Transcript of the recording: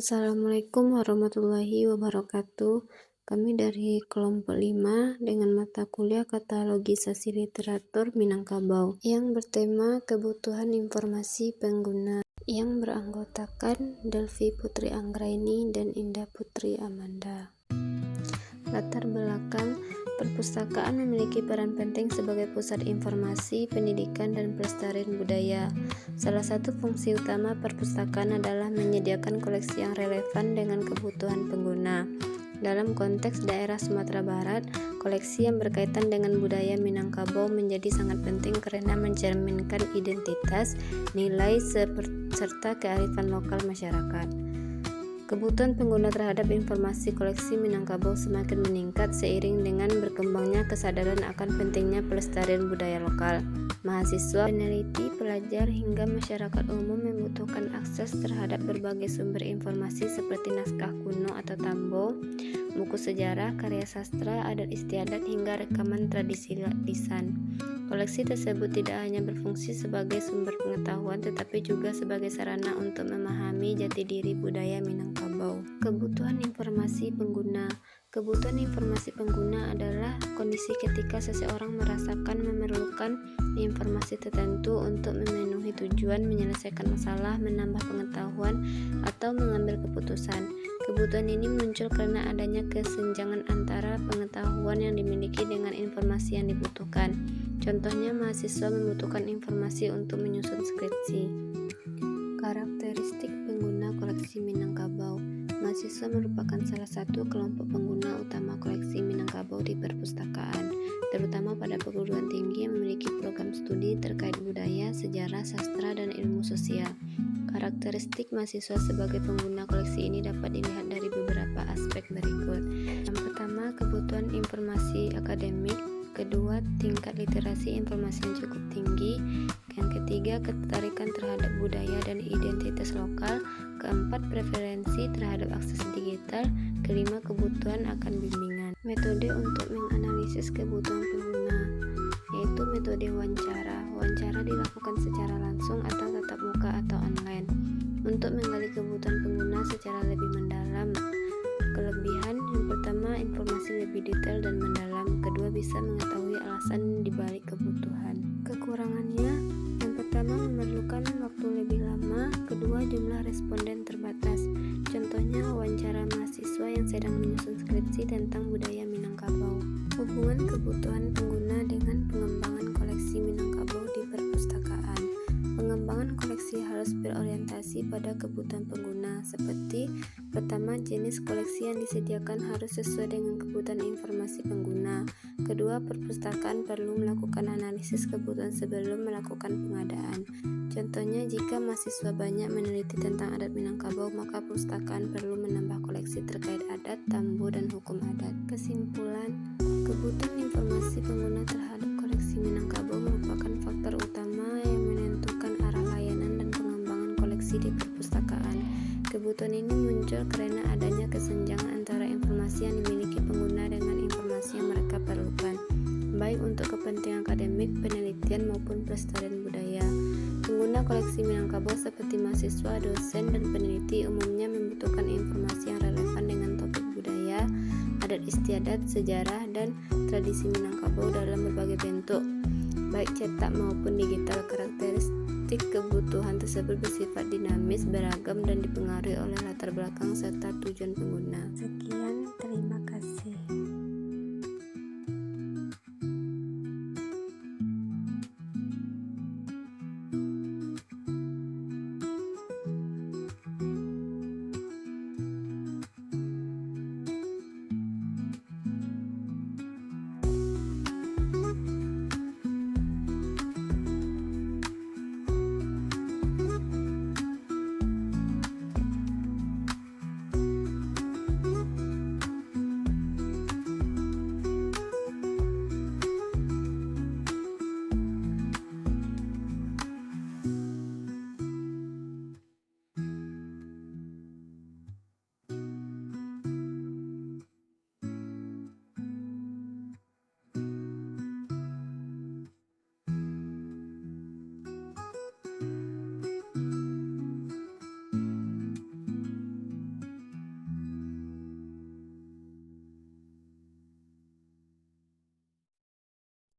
Assalamualaikum warahmatullahi wabarakatuh. Kami dari kelompok 5 dengan mata kuliah Katalogisasi Literatur Minangkabau yang bertema kebutuhan informasi pengguna, yang beranggotakan Delvi Putri Anggraini dan Indah Putri Amanda. Latar belakang: perpustakaan memiliki peran penting sebagai pusat informasi, pendidikan, dan pelestarian budaya. Salah satu fungsi utama perpustakaan adalah menyediakan koleksi yang relevan dengan kebutuhan pengguna. Dalam konteks daerah Sumatera Barat, koleksi yang berkaitan dengan budaya Minangkabau menjadi sangat penting karena mencerminkan identitas, nilai, serta kearifan lokal masyarakat. Kebutuhan pengguna terhadap informasi koleksi Minangkabau semakin meningkat seiring dengan berkembangnya kesadaran akan pentingnya pelestarian budaya lokal. Mahasiswa, peneliti, pelajar, hingga masyarakat umum membutuhkan akses terhadap berbagai sumber informasi seperti naskah kuno atau tambo, buku sejarah, karya sastra, adat istiadat, hingga rekaman tradisi lisan. Koleksi tersebut tidak hanya berfungsi sebagai sumber pengetahuan tetapi juga sebagai sarana untuk memahami jati diri budaya Minangkabau. Kebutuhan informasi pengguna. Kebutuhan informasi pengguna adalah kondisi ketika seseorang merasakan memerlukan informasi tertentu untuk memenuhi tujuan, menyelesaikan masalah, menambah pengetahuan, atau mengambil keputusan. Kebutuhan ini muncul karena adanya kesenjangan antara pengetahuan yang dimiliki dengan informasi yang dibutuhkan. Contohnya, mahasiswa membutuhkan informasi untuk menyusun skripsi. Karakteristik pengguna koleksi Minangkabau. Mahasiswa merupakan salah satu kelompok pengguna utama koleksi Minangkabau di perpustakaan, terutama pada perguruan tinggi yang memiliki program studi terkait budaya, sejarah, sastra, dan ilmu sosial. Karakteristik mahasiswa sebagai pengguna koleksi ini dapat dilihat dari beberapa aspek berikut. Yang pertama, kebutuhan informasi akademik. Kedua, tingkat literasi informasi yang cukup tinggi. Yang ketiga, ketertarikan terhadap budaya dan identitas lokal. Keempat, preferensi terhadap akses digital. Kelima, kebutuhan akan bimbingan. Metode untuk menganalisis kebutuhan pengguna, yaitu metode wawancara. Wawancara dilakukan secara langsung atau tatap muka atau online untuk menggali kebutuhan pengguna secara lebih mendalam. Kelebihan: yang pertama, informasi lebih detail dan mendalam. Kedua, bisa mengetahui alasan dibalik kebutuhan. Kekurangannya: yang pertama, memerlukan waktu lebih lama. Kedua, jumlah responden terbatas. Contohnya, wawancara mahasiswa yang sedang menyusun skripsi tentang budaya Minangkabau. Hubungan kebutuhan pengguna dengan pengembangan koleksi Minangkabau di perpustakaan. Pengembangan koleksi harus berorientasi pada kebutuhan pengguna, seperti: pertama, jenis koleksi yang disediakan harus sesuai dengan kebutuhan informasi pengguna. Kedua, perpustakaan perlu melakukan analisis kebutuhan sebelum melakukan pengadaan. Contohnya, jika mahasiswa banyak meneliti tentang adat Minangkabau, maka perpustakaan perlu menambah koleksi terkait adat, tambo, dan hukum adat. Kesimpulan: kebutuhan informasi pengguna terhadap koleksi Minangkabau merupakan faktor utama yang menentukan arah layanan dan pengembangan koleksi di perpustakaan. Kebutuhan ini muncul karena adanya kesenjangan antara informasi yang dimiliki pengguna dengan informasi yang mereka perlukan, baik untuk kepentingan akademik, penelitian, maupun pelestarian budaya. Pengguna koleksi Minangkabau seperti mahasiswa, dosen, dan peneliti umumnya membutuhkan informasi yang relevan dengan topik budaya, adat istiadat, sejarah, dan tradisi Minangkabau dalam berbagai bentuk, baik cetak maupun digital. Karakteristik kebutuhan tersebut bersifat dinamis, beragam, dan dipengaruhi oleh latar belakang serta tujuan pengguna. Sekian, terima kasih.